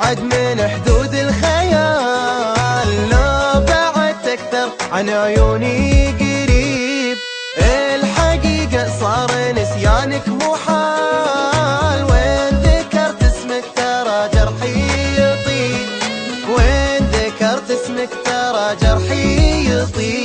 أبعد من حدود الخيال، لو بعد تكثر عن عيوني قريب، الحقيقة صار نسيانك محال. وين ذكرت اسمك ترى جرحي يطيب، وين ذكرت اسمك ترى جرحي يطيب.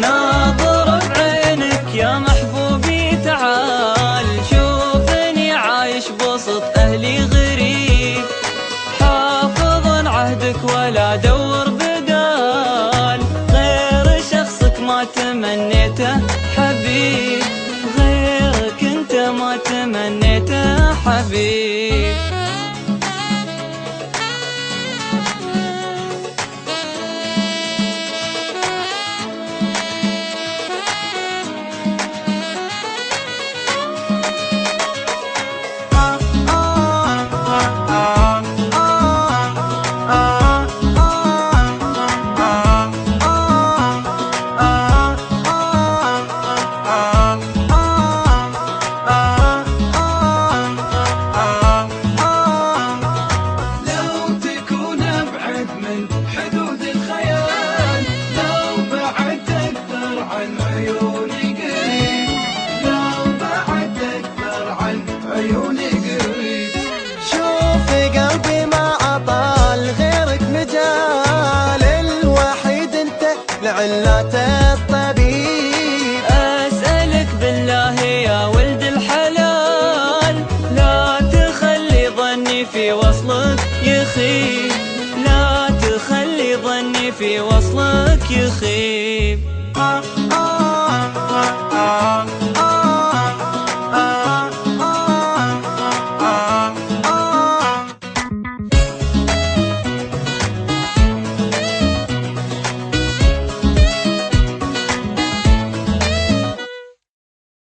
ناظر بعينك يا محبوبي تعال، شوفني عايش بوسط أهلي غريب، حافظ عهدك ولا دور بدال، غير شخصك ما تمنيته حبيب، غيرك انت ما تمنيته حبيب. شوف قلبي ما عطال غيرك مجال، الوحيد انت لعلات الطبيب. أسألك بالله يا ولد الحلال، لا تخلي ظني في وصلك يخيب، لا تخلي ظني في وصلك يخيب.